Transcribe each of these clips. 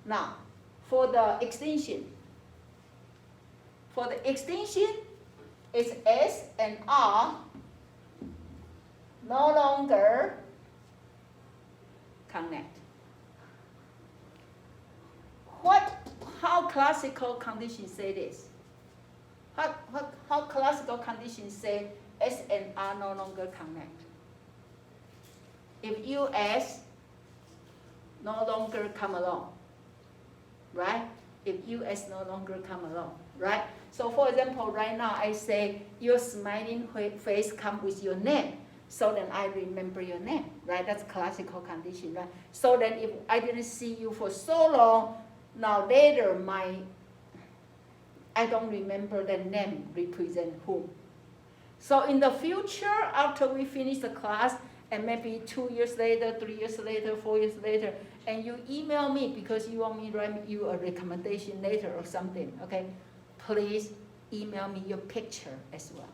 Now, for the extension, it's S and R no longer connect. How classical conditions say this? How classical conditions say S and R no longer connect? If US no longer come along, right? If US no longer come along, right? So for example, right now I say your smiling face come with your name. So then I remember your name, right? That's classical condition, right? So then if I didn't see you for so long, now later I don't remember the name represent whom. So in the future, after we finish the class, and maybe 2 years later, 3 years later, 4 years later, and you email me because you want me to write you a recommendation later or something, okay? Please email me your picture as well.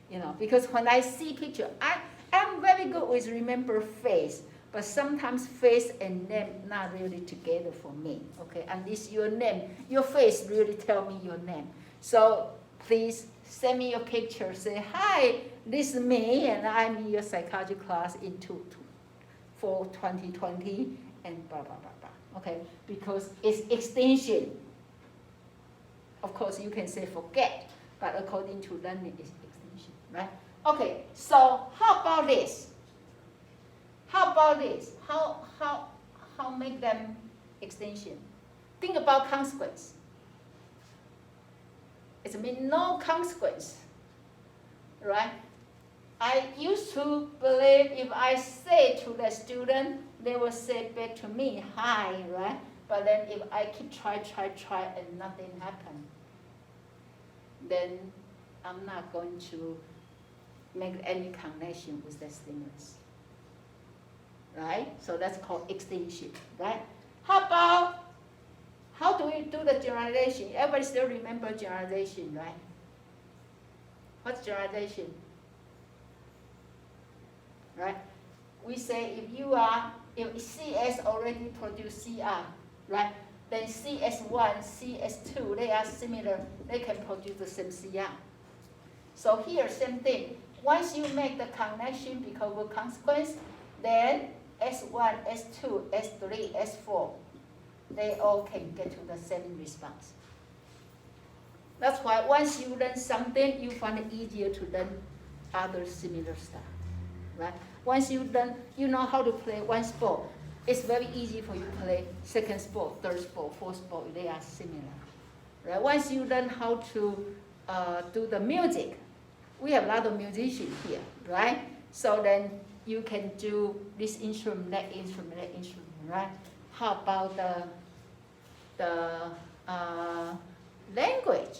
You know, because when I see picture, I'm very good with remember face, but sometimes face and name not really together for me, okay? Unless your name, your face really tell me your name. So please send me your picture, say, hi, this is me, and I'm in your psychology class for 2020, and blah, blah, blah, blah, okay? Because it's extension. Of course, you can say forget, but according to learning, it's extension, right? Okay, so how about this? How about this? How make them extension? Think about consequence. It means no consequence, right? I used to believe if I say to the student, they will say back to me, hi, right? But then if I keep try, and nothing happen, then I'm not going to make any connection with the stimulus, right? So that's called extension, right? How do we do the generalization? Everybody still remember generalization, right? What's generalization? Right? We say if CS already produce CR, right? Then CS1, CS2, they are similar, they can produce the same CR. So here, same thing. Once you make the connection because of consequence, then S1, S2, S3, S4, they all can get to the same response. That's why once you learn something, you find it easier to learn other similar stuff, right? Once you know how to play one sport, it's very easy for you to play second sport, third sport, fourth sport. They are similar, right? Once you learn how to do the music, we have a lot of musicians here, right? So then you can do this instrument, that instrument, right? How about the language?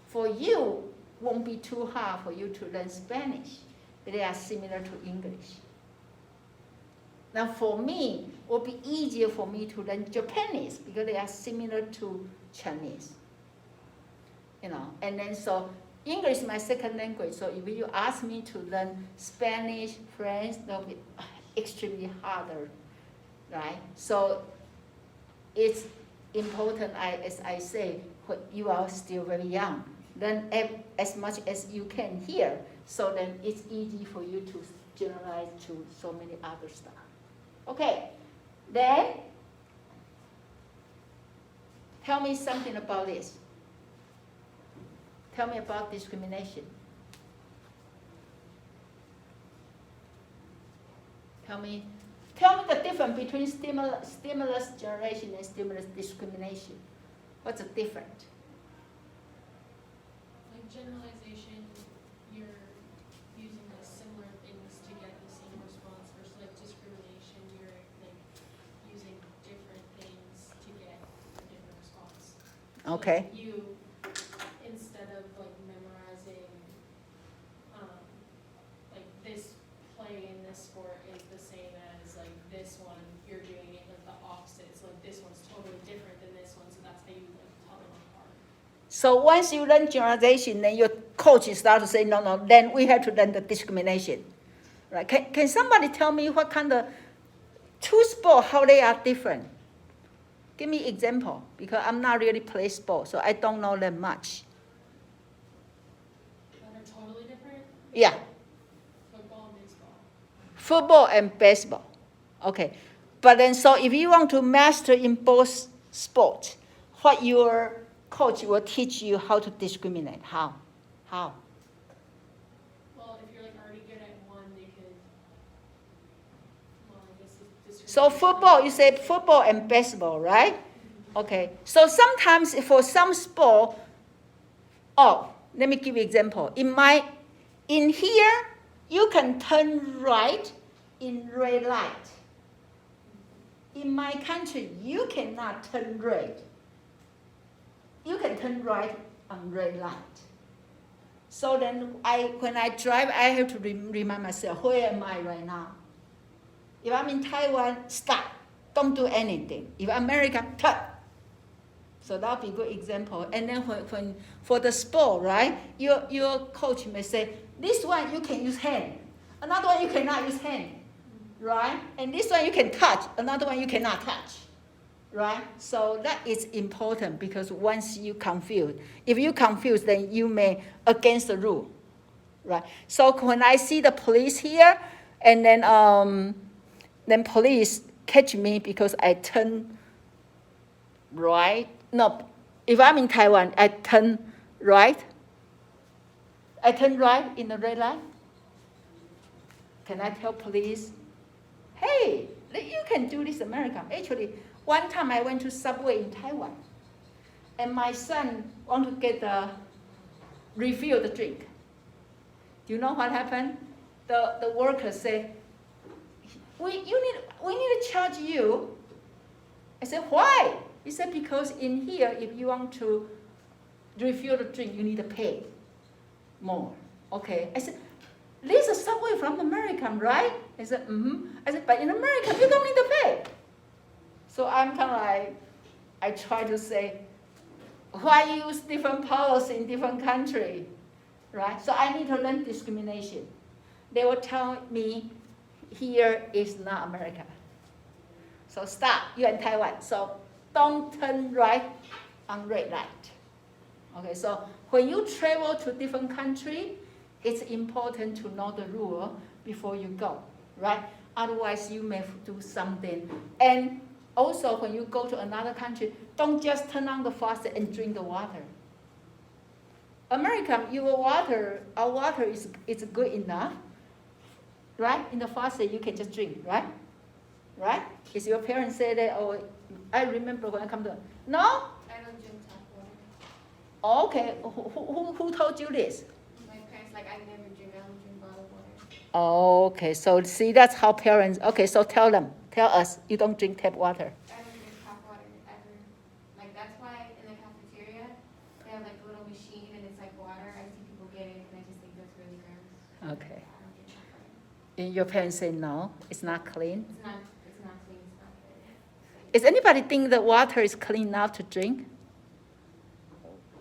For you, won't be too hard for you to learn Spanish. They are similar to English. Now for me, it will be easier for me to learn Japanese because they are similar to Chinese. You know, and then so English is my second language, so if you ask me to learn Spanish, French, that will be extremely harder, right? So it's important, as I say, when you are still very young, learn as much as you can here, so then it's easy for you to generalize to so many other stuff. Okay, then tell me something about this. Tell me about discrimination. Tell me the difference between stimulus generation and stimulus discrimination. What's the difference? Like generalization, you're using like similar things to get the same response, versus like discrimination, you're like using different things to get a different response. Okay. Like you, instead of like memorizing, like this play in this sport is the same as like this one, you're doing it like the opposite. So like this one's totally different than this one, so that's how you like tell them apart. So once you learn generalization, then your coach start to say, no, then we have to learn the discrimination. Right? Can somebody tell me what kind of two sports, how they are different. Give me example, because I'm not really play sport, so I don't know that much. That are totally different? Yeah. Football and baseball. Football and baseball. Okay. But then, so if you want to master in both sports, what your coach will teach you how to discriminate. How? Well, if you're like already good at one, they could, well, I guess it's So football, you say football and baseball, right? Okay. So sometimes for some sport, let me give you an example. In here, you can turn right in red light. In my country, you cannot turn red. You can turn right on red light. So then when I drive, I have to remind myself, where am I right now? If I'm in Taiwan, stop. Don't do anything. If I'm America, turn. So that'll be a good example. And then when for the sport, right, your coach may say, this one you can use hand. Another one you cannot use hand. Right? And this one you can touch. Another one you cannot touch. Right? So that is important because once you confuse, if you confuse, then you may against the rule. Right? So when I see the police here, and then police catch me because I turn right. No, if I'm in Taiwan, I turn right. I turn right in the red light. Can I tell police, hey, you can do this, America? Actually, one time I went to Subway in Taiwan, and my son want to refill the drink. Do you know what happened? The worker said, we need to charge you. I said, why? He said, because in here, if you want to refill the drink, you need to pay more. Okay. I said, this is Subway from America, right? He said, mm-hmm. I said, but in America, you don't need to pay. So I'm kind of like, I try to say, why use different policy in different country, right? So I need to learn discrimination. They will tell me, here is not America. So stop, you're in Taiwan. So don't turn right on red light. Okay, so when you travel to different country, it's important to know the rule before you go, right? Otherwise, you may do something. And also, when you go to another country, don't just turn on the faucet and drink the water. America, our water is good enough, right? In the faucet, you can just drink, right? Right? Is your parents say that, or I remember when I come to, no? I don't drink tap water. Okay, who told you this? My parents, like, I never drink, I don't drink bottled water. Okay, so see, that's how parents, okay, so tell us, you don't drink tap water. I don't drink tap water ever. Like, that's why in the cafeteria, they have like a little machine and it's like water. I see people get it and I just think that's really gross. Okay. I don't drink tap water. And your parents say no, it's not clean. It's not clean, it's not good. Is anybody think the water is clean enough to drink?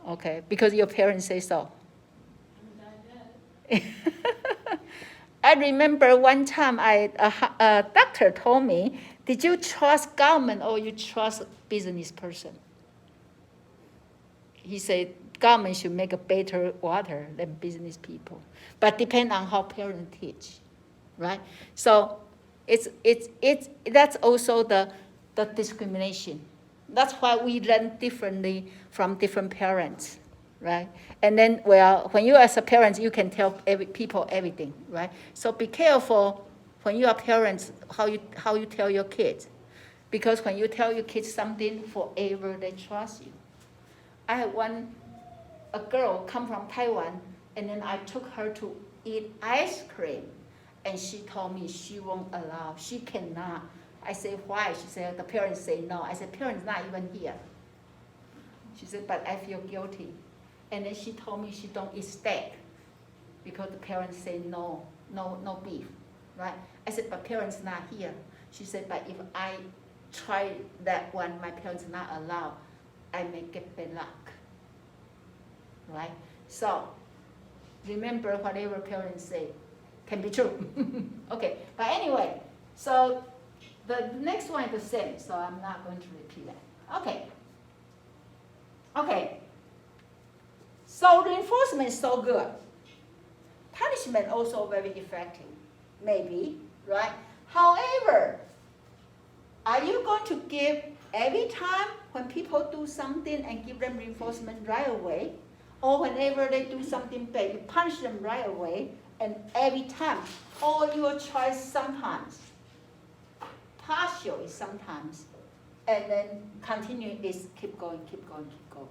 Okay, because your parents say so. I remember one time a doctor told me, did you trust government or you trust business person? He said government should make a better water than business people, but depend on how parents teach, right? So that's also the discrimination. That's why we learn differently from different parents, right? And then, when you as a parent, you can tell people everything, right? So be careful when you are parents how you tell your kids, because when you tell your kids something, forever they trust you. I had a girl come from Taiwan, and then I took her to eat ice cream, and she told me she won't allow, she cannot. I said, why? She said, the parents say no. I said, parents not even here. She said, but I feel guilty. And then she told me she don't eat steak because the parents say no beef, right? I said, but parents not here. She said, but if I try that one, my parents not allow, I may get bad luck, right? So remember whatever parents say can be true. Okay, but anyway, so The next one is the same, so I'm not going to repeat that. Okay. Okay. So reinforcement is so good. Punishment also very effective, maybe, right? However, are you going to give every time when people do something and give them reinforcement right away? Or whenever they do something bad, you punish them right away and every time? Or you will try sometimes. Partial is sometimes. And then continue is keep going, keep going, keep going.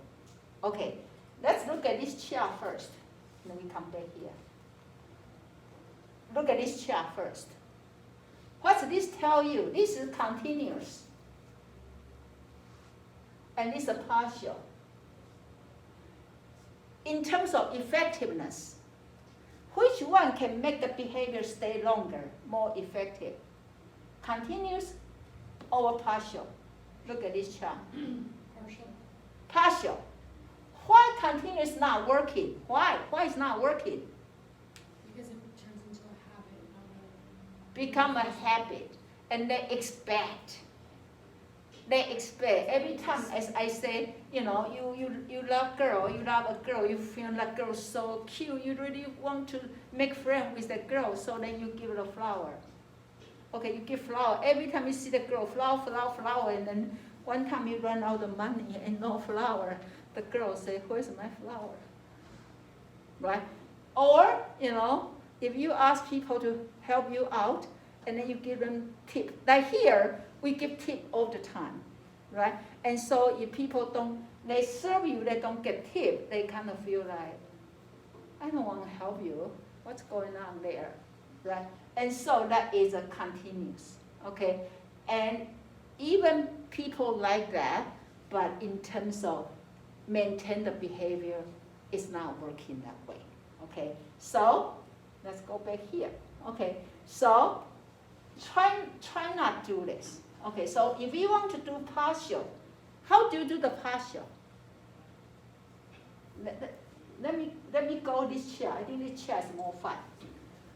Okay, let's look at this chart first. Then we come back here. Look at this chart first. What does this tell you? This is continuous. And this is partial. In terms of effectiveness, which one can make the behavior stay longer, more effective? Continuous or partial? Look at this chart. Partial. Partial. Why continuous not working? Why? Why is not working? Because it turns into a habit, not Become a habit, and they expect. They expect every time, as I say, you love girl, you love a girl, you feel that girl so cute, you really want to make friends with the girl, so then you give her a flower. Okay, you give flower. Every time you see the girl, flower, flower, flower, and then one time you run out of money and no flower, the girl say, where's my flower? Right? Or, if you ask people to help you out, and then you give them tip. Like here, we give tip all the time, right? And so if people they serve you, they don't get tip, they kind of feel like, I don't want to help you. What's going on there, right? And so that is a continuous, okay? And even people like that, but in terms of maintain the behavior, it's not working that way, okay? So let's go back here, okay? So try not to do this. Okay, so if you want to do partial, how do you do the partial? Let me go this chair. I think this chair is more fun.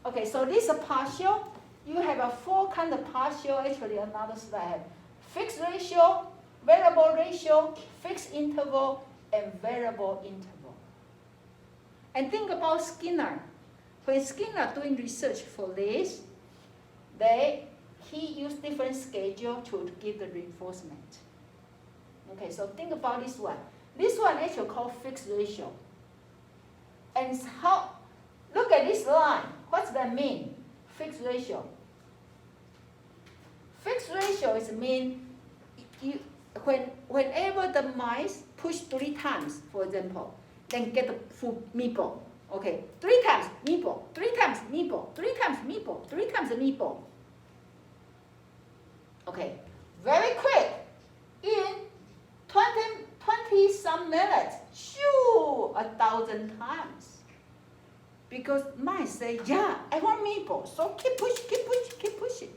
Okay, so this is a partial. You have a 4 kind of partial. Actually, another slide. Fixed ratio, variable ratio, fixed interval, and variable interval. And think about Skinner. When Skinner doing research for this, he used different schedule to give the reinforcement. Okay, so think about this one. This one actually called fixed ratio. And look at this line. What's that mean? Fixed ratio. Fixed ratio is mean whenever the mice push 3 times, for example, then get the full meatball. Okay, 3 times meatball, 3 times meatball, 3 times meatball, 3 times meatball. Okay, very quick. In 20 some minutes, shoo, 1,000 times. Because mice say, yeah, I want meatball, so keep pushing, keep pushing, keep pushing.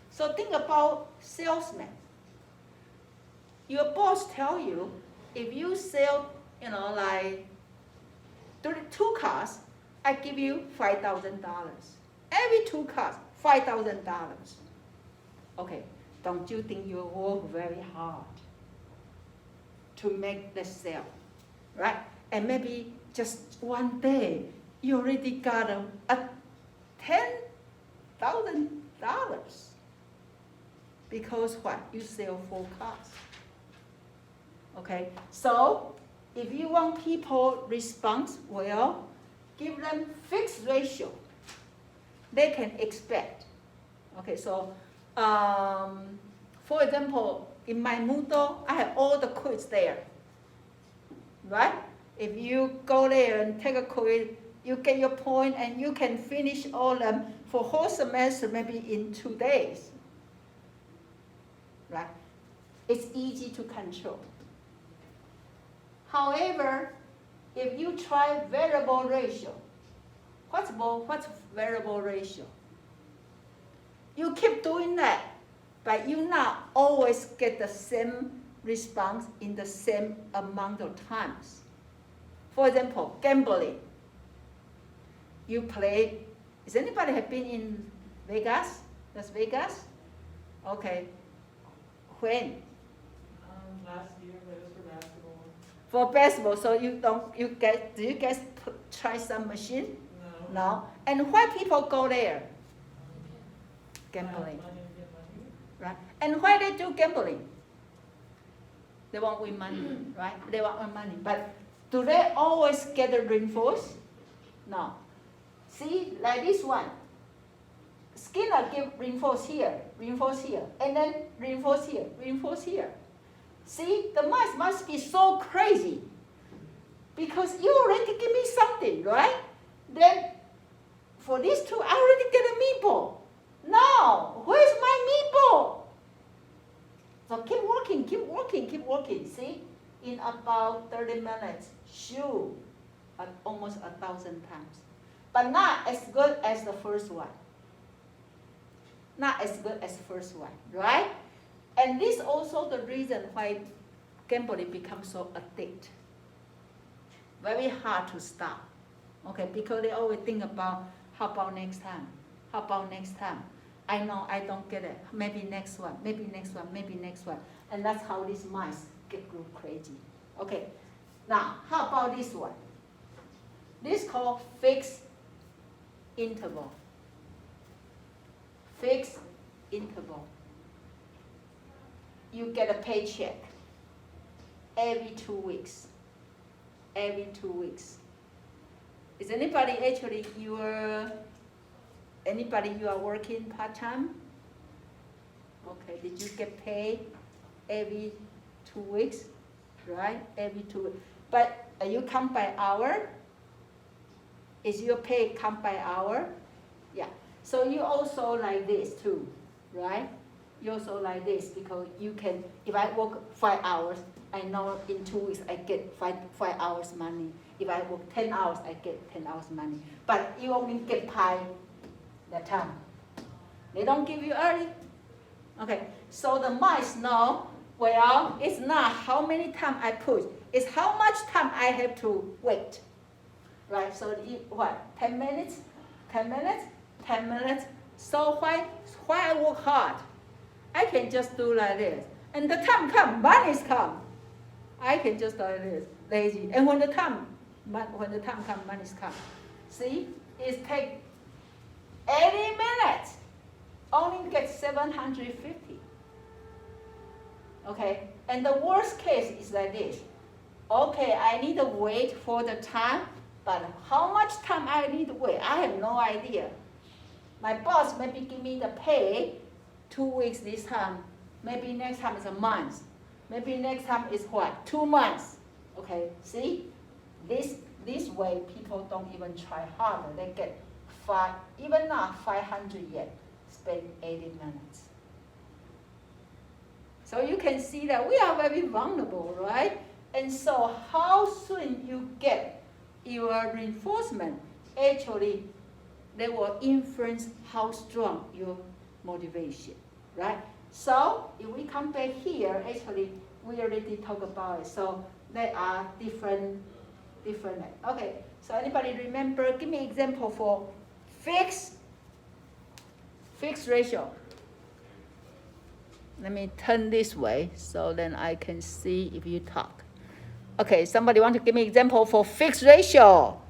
So think about salesman. Your boss tell you, if you sell, like 2 cars, I give you $5,000. Every 2 cars, $5,000. Okay, don't you think you work very hard to make the sale, right? And maybe just one day, you already got a $10,000. Because what? You sell 4 cars. Okay, so if you want people response well, give them fixed ratio. They can expect. Okay, so for example, in my Moodle, I have all the quiz there, right? If you go there and take a quiz, you get your point and you can finish all of them for whole semester maybe in 2 days, right? It's easy to control. However, if you try variable ratio, what's variable ratio? You keep doing that, but you not always get the same response in the same amount of times. For example, gambling. You play, has anybody have been in Vegas? Las Vegas? Okay. When? Last year, but it was for basketball. For basketball, so do you guys try some machine? No. No. And why people go there? Gambling. Money to get money. Right? And why they do gambling? They want win money, right? They want win money. But do they always get the reinforced? No. See, like this one. Skinner give reinforce here, and then reinforce here. See, the mice must be so crazy. Because you already give me something, right? Then, for these two, I already get a meatball. Now, where's my meatball? So keep working. See, in about 30 minutes, shoot almost 1,000 times. But not as good as the first one. Not as good as the first one, right? And this also the reason why gambling becomes so addictive. Very hard to stop. Okay, because they always think about how about next time? I know I don't get it. Maybe next one. And that's how these mice go crazy. Okay. Now, how about this one? This is called fixed interval. Fixed interval. You get a paycheck every 2 weeks. Is anybody actually you are working part-time? Okay, did you get paid every 2 weeks? Right? Every 2 weeks. But you come by hour? Is your pay come by hour? Yeah. So you also like this too, right? You also like this because you can, if I work 5 hours, I know in 2 weeks I get five hours money. If I work 10 hours, I get 10 hours money. But you only get paid that time. They don't give you early. Okay, so the mice know, well, it's not how many times I push, it's how much time I have to wait. Right, so what, 10 minutes? So why I work hard? I can just do like this. And the time come, money's come. I can just do like this, lazy. And when the time come, money's come. See, it take 80 minutes, only get 750. Okay, and the worst case is like this. Okay, I need to wait for the time, but how much time I need to wait, I have no idea. My boss maybe give me the pay 2 weeks this time. Maybe next time is a month. Maybe next time is what? 2 months. Okay, see? This way people don't even try harder. They get even not 500 yet, spend 80 minutes. So you can see that we are very vulnerable, right? And so how soon you get your reinforcement, actually, they will influence how strong your motivation, right? So if we come back here, actually, we already talked about it. So there are different. Okay, so anybody remember, give me example for fixed ratio. Let me turn this way so then I can see if you talk. Okay, somebody want to give me example for fixed ratio?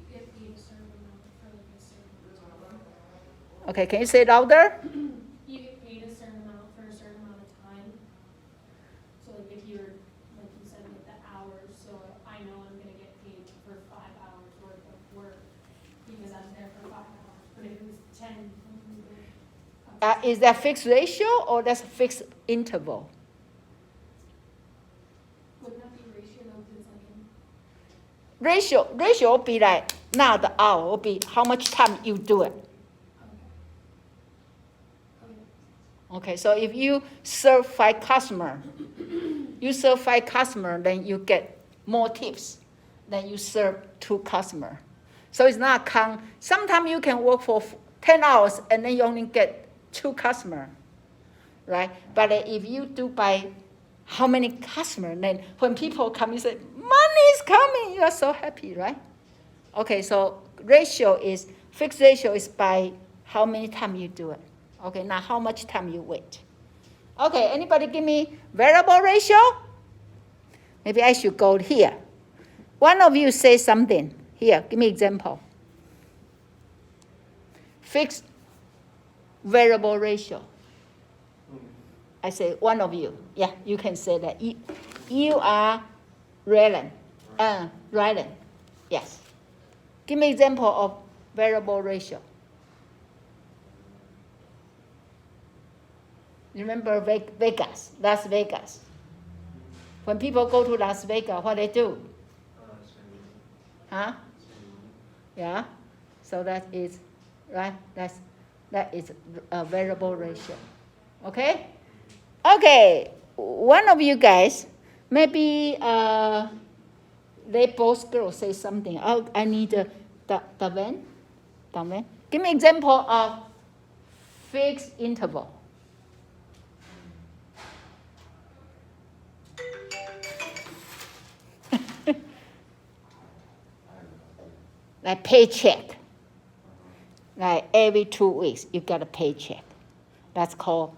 You get paid a certain amount for like a certain time. Okay, can you say it louder? You get paid a certain amount for a certain amount of time. So like if you're, like you said, with the hours, so I know I'm gonna get paid for 5 hours worth of work because I'm there for 5 hours. But if it was 10, Is that fixed ratio or that's a fixed interval? wouldn't that be ratio though? Because it's like in, Ratio will be like, not the hour, will be how much time you do it. okay. Okay, so if you serve 5 customers, then you get more tips than you serve 2 customers. So it's not count. Sometimes you can work for 10 hours and then you only get 2 customers, right? But if you do by how many customers, then when people come, you say, money is coming, you are so happy, right? Okay, so fixed ratio is by how many times you do it. Okay, now how much time you wait? Okay, anybody give me variable ratio? Maybe I should go here. One of you say something. Here, give me example. Fixed variable ratio. I say one of you. Yeah, you can say that. You are Rylan. Rylan. Yes. Give me example of variable ratio. Remember Vegas, Las Vegas. When people go to Las Vegas, what they do? Huh? Yeah. So that is right. That is a variable ratio. Okay. Okay. One of you guys, maybe they both girls say something. Oh, I need the van. Give me example of fixed interval. Like paycheck. Like every 2 weeks you get a paycheck. That's called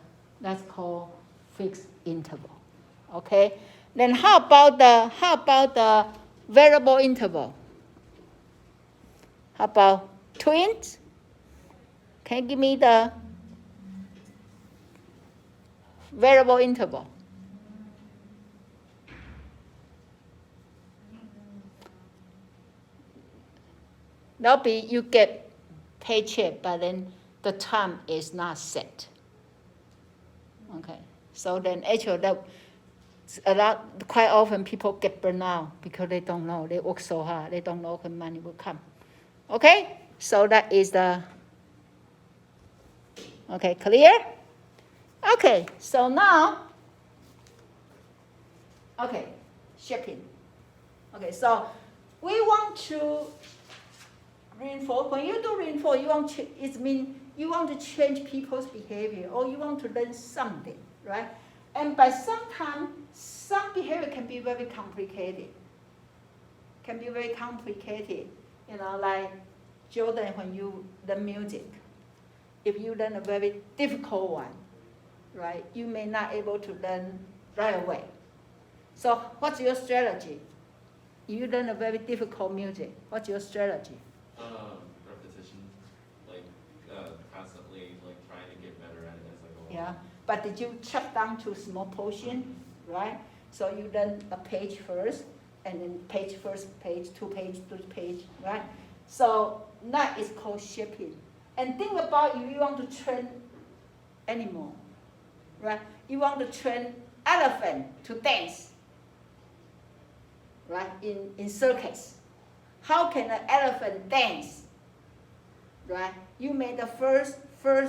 fixed interval. Okay? Then how about the variable interval? How about twins? Can you give me the variable interval? That'll be you get paycheck, but then the time is not set. Okay, so then actually quite often people get burned out because they don't know. They work so hard, they don't know when money will come. Okay, so that is the. Okay, clear? Okay, so now. Okay, shipping. Okay, so we want to reinforce. When you do reinforce, it means you want to change people's behavior or you want to learn something, right? And by sometimes, some behavior can be very complicated. You know, like Jordan, when you learn music, if you learn a very difficult one, right, you may not able to learn right away. So what's your strategy? You learn a very difficult music. What's your strategy? Repetition, like constantly like trying to get better at it as I go Yeah, along. but did you chop down to small portion, right? So you learn a page first, and then page, 2 page, 3 page, right? So that is called shaping. And think about if you want to train animal, right? You want to train elephant to dance, right? In circus. How can an elephant dance? Right? You made the first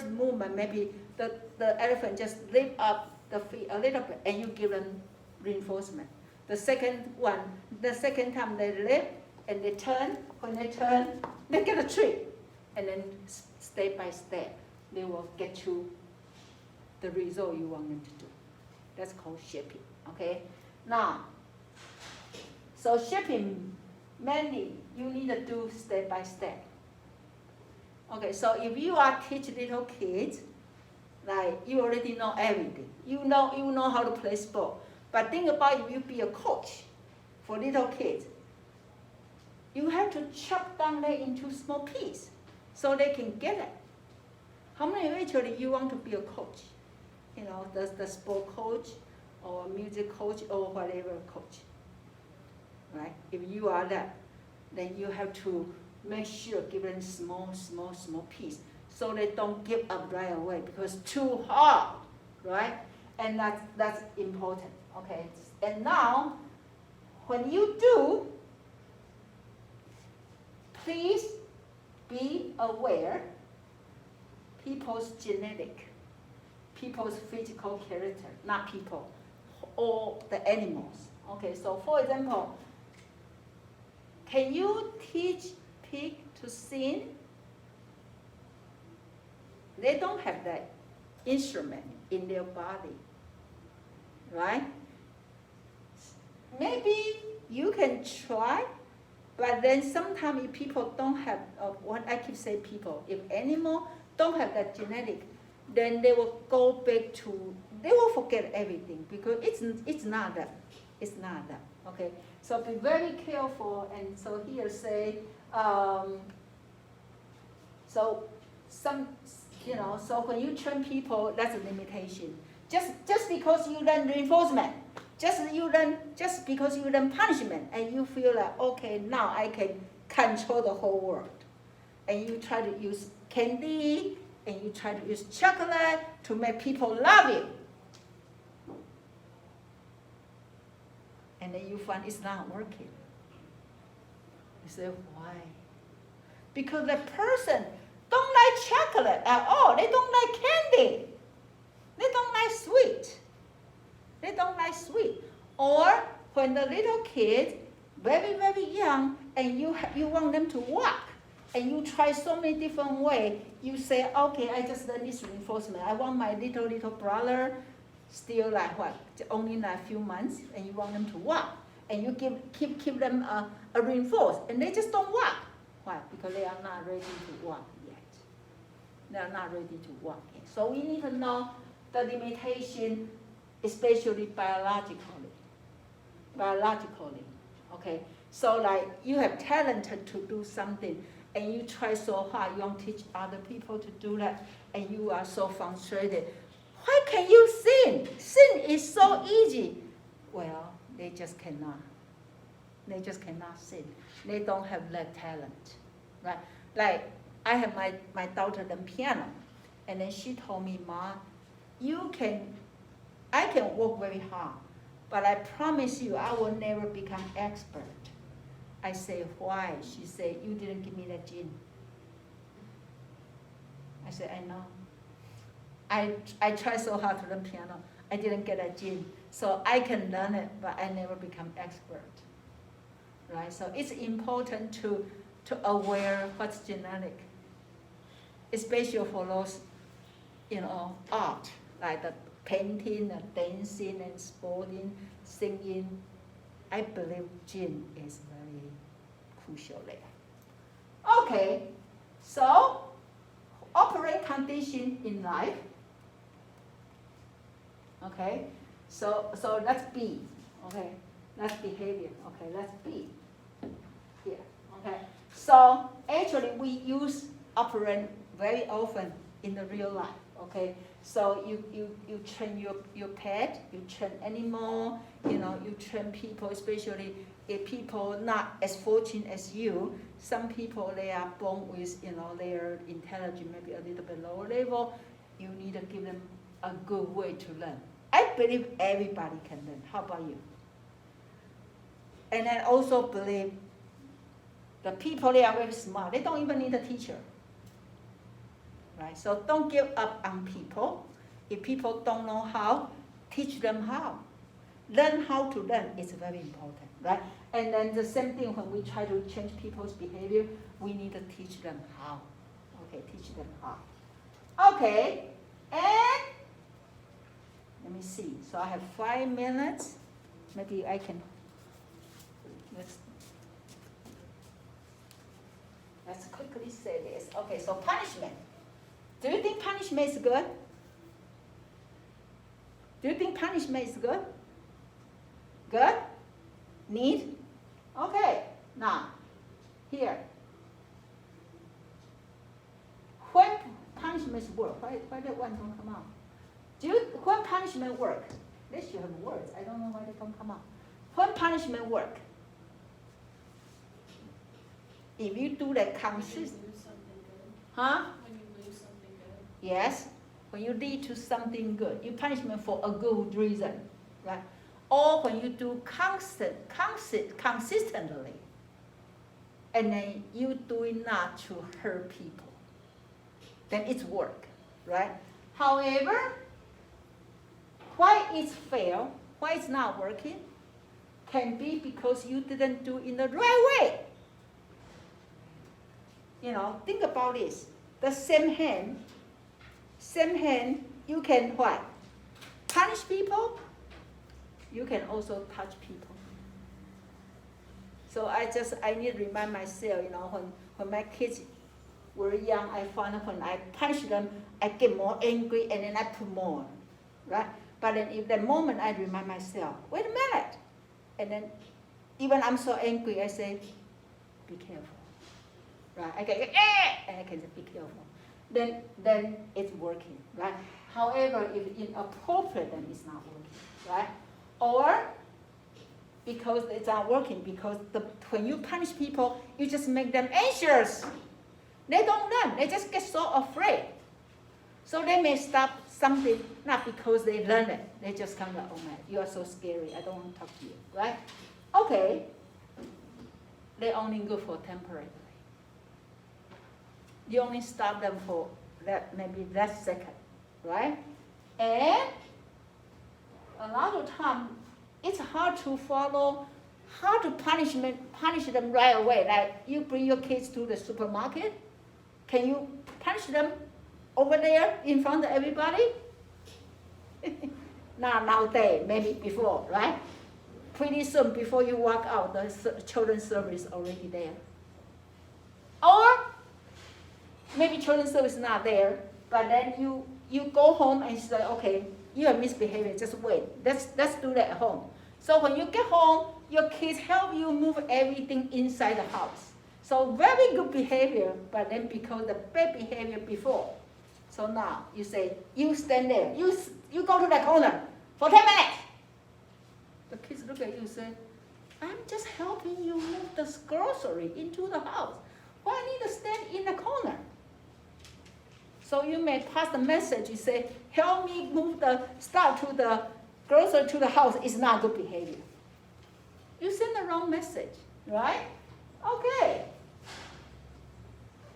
movement, maybe the elephant just lift up the feet a little bit and you give them reinforcement. The second time they lift and they turn, when they turn, they get a treat. And then step by step, they will get to the result you want them to do. That's called shaping, okay? Now, so shaping, mainly, you need to do step by step. Okay, so if you are teach little kids, like you already know everything. You know how to play sport. But think about if you be a coach for little kids, you have to chop down that into small pieces so they can get it. How many actually you want to be a coach? You know, the sport coach or music coach or whatever coach. Right? If you are that, then you have to make sure give them small piece so they don't give up right away because too hard, right? And that's important, okay? And now, when you do, please be aware people's genetic, people's physical character, not people, or the animals. Okay, so for example, can you teach pig to sing? They don't have that instrument in their body, right? Maybe you can try, but then sometimes if people don't have, what I keep saying people, if animal don't have that genetic, then they will go back to, they will forget everything because it's not that. It's not that. Okay, so be very careful. And so here say, so some, so when you train people, that's a limitation. Just because you learn reinforcement, just because you learn punishment, and you feel like, okay, now I can control the whole world, and you try to use candy, and you try to use chocolate to make people love you, and then you find it's not working. You say, why? Because the person don't like chocolate at all. They don't like candy. They don't like sweet. They don't like sweet. Or when the little kid, very, very young, and you want them to walk, and you try so many different ways, you say, okay, I just learned this reinforcement. I want my little brother still like what? Only like a few months, and you want them to walk. And you keep them a reinforce, and they just don't walk. Why? Because they are not ready to walk yet. They are not ready to walk yet. So we need to know the limitation, especially biologically. Biologically, okay? So like you have talent to do something, and you try so hard, you want to teach other people to do that, and you are so frustrated. Why can you sin? Sin is so easy. Well, they just cannot. They just cannot sin. They don't have that talent, right? Like I have my daughter learn piano, and then she told me, Ma, I can work very hard, but I promise you I will never become expert. I say, why? She said, you didn't give me that gene. I said, I know. I tried so hard to learn piano. I didn't get a gene. So I can learn it, but I never become expert. Right? So it's important to aware what's genetic, especially for those, art, like the painting, the dancing, and sporting, singing. I believe gene is very crucial there. Okay, so operant condition in life. Okay, so that's B. Okay, that's behavior. Okay, that's B. Here. Okay, so actually we use operant very often in the real life. Okay, so you train your pet, you train animal, you train people, especially if people not as fortunate as you. Some people, they are born with, their intelligence maybe a little bit lower level. You need to give them a good way to learn. I believe everybody can learn. How about you? And I also believe the people, they are very smart. They don't even need a teacher. Right? So don't give up on people. If people don't know how, teach them how. Learn how to learn is very important, right? And then the same thing when we try to change people's behavior, we need to teach them how. Okay, teach them how. Okay, and let me see. So I have 5 minutes. Maybe I can, let's quickly say this. Okay, so punishment. Do you think punishment is good? Do you think punishment is good? Good? Need? Okay, now, here. When punishments work, why that one don't come out? When punishment work? They should have words. I don't know why they don't come out. When punishment work? If you do that consistent, huh? When you lose something good. Yes, when you lead to something good, you punishment for a good reason, right? Or when you do consistently, and then you do it not to hurt people, then it's work, right? However, why it's fail, why it's not working, can be because you didn't do it in the right way. Think about this. The same hand, you can what? Punish people, you can also touch people. So I need to remind myself, when my kids very young, I found out when I punish them, I get more angry and then I put more, right? But then if the moment I remind myself, wait a minute, and then even I'm so angry, I say, be careful, right? I can and I can say, be careful. Then it's working, right? However, if inappropriate, then it's not working, right? Or because it's not working, because when you punish people, you just make them anxious. They don't learn, they just get so afraid. So they may stop something, not because they learn it. They just kind of, oh man, you are so scary, I don't want to talk to you, right? Okay, they only good for temporarily. You only stop them for maybe that second, right? And a lot of time, it's hard to follow how to punish them right away. Like you bring your kids to the supermarket, can you punish them over there in front of everybody? Not nowadays, maybe before, right? Pretty soon before you walk out, the children's service already there. Or maybe children's service is not there, but then you go home and say, okay, you are misbehaving, just wait. Let's do that at home. So when you get home, your kids help you move everything inside the house. So very good behavior, but then because the bad behavior before. So now you say, you stand there, you go to that corner for 10 minutes. The kids look at you and say, I'm just helping you move the grocery into the house. Why I need to stand in the corner? So you may pass the message, you say, help me move the stuff to the grocery to the house. It's not good behavior. You send the wrong message, right? Okay.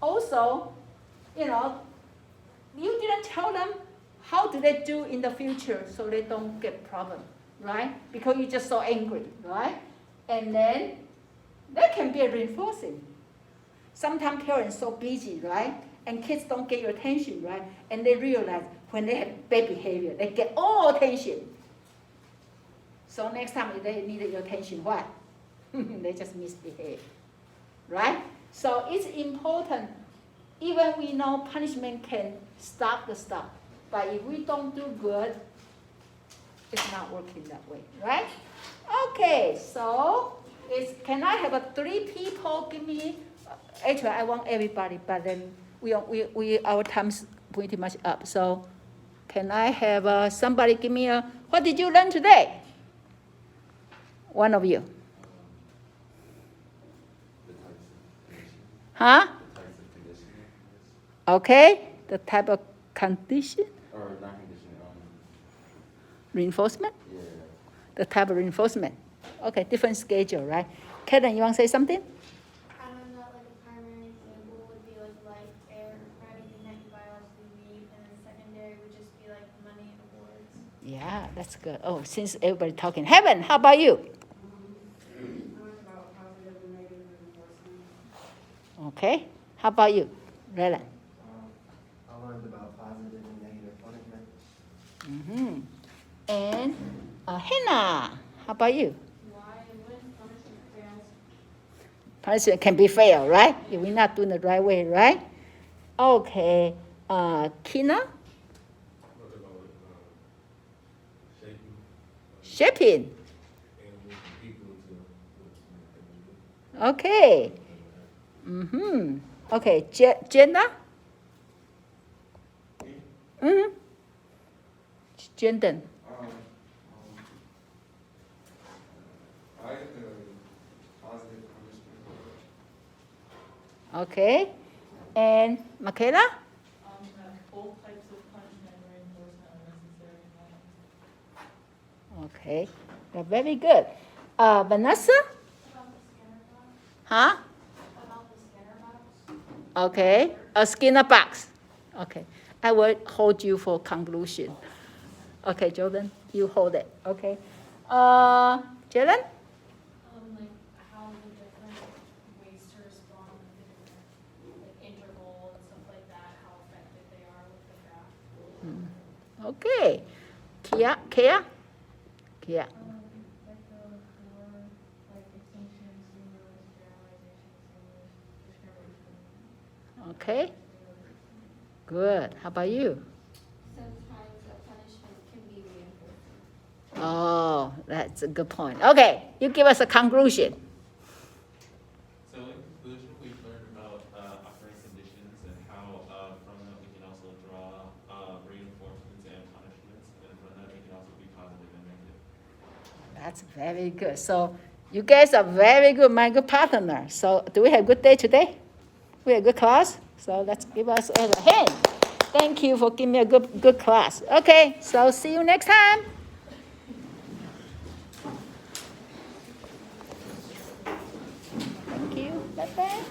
Also, you didn't tell them how do they do in the future so they don't get problem, right? Because you're just so angry, right? And then that can be reinforcing. Sometimes parents so busy, right? And kids don't get your attention, right? And they realize when they have bad behavior, they get all attention. So next time if they needed your attention, what? They just misbehave, right? So it's important, even we know punishment can stop the stuff, but if we don't do good, it's not working that way, right? Okay, so can I have 3 people give me, actually I want everybody, but then our time's pretty much up. So can I have somebody give me what did you learn today? One of you. Huh? Okay, the type of condition? Or not condition, Reinforcement? yeah. The type of reinforcement. Okay, different schedule, right? Karen, you want to say something? I don't know, like a primary example would be like life, air, or anything that you biologically need, and then secondary would just be like money, awards. Yeah, that's good. Oh, since everybody talking. Heaven, how about you? I learned about positive and negative reinforcement. Okay. How about you, Leland? I learned about positive and negative punishment. Mm-hmm. And Hannah, how about you? Why and when punishment fails? Punishment can be failed, right? If we're not doing the right way, right? Okay. Kina? What about shaping Shaping. animals and people to Okay. Mm-hmm. Okay. Gender? Mm-hmm. Gender. I positive punishment. Okay. And Michaela? That both types of punishment and reinforcement are necessary in life. Okay. They're very good. Vanessa? About the Skinner box, Huh? about the Skinner box. Okay. A Skinner box. Okay. I will hold you for conclusion. Okay, Jordan, you hold it. Okay. Jalen? Like how the different ways to respond, the different like interval and stuff like that, how effective they are with the graph. Okay. Kia? Like the 4, like extinction, stimulus, generalization, stimulus, discrimination. Okay? Good. How about you? Sometimes a punishment can be reinforcement. Oh, that's a good point. Okay, you give us a conclusion. So in conclusion, we've learned about operant conditions and how from that we can also draw reinforcements and punishments, and from that they can also be positive and negative. That's very good. So you guys are very good, my good partner. So do we have a good day today? We had a good class? So let's give us a hand. Thank you for giving me a good class. Okay, so see you next time. Thank you. Bye-bye.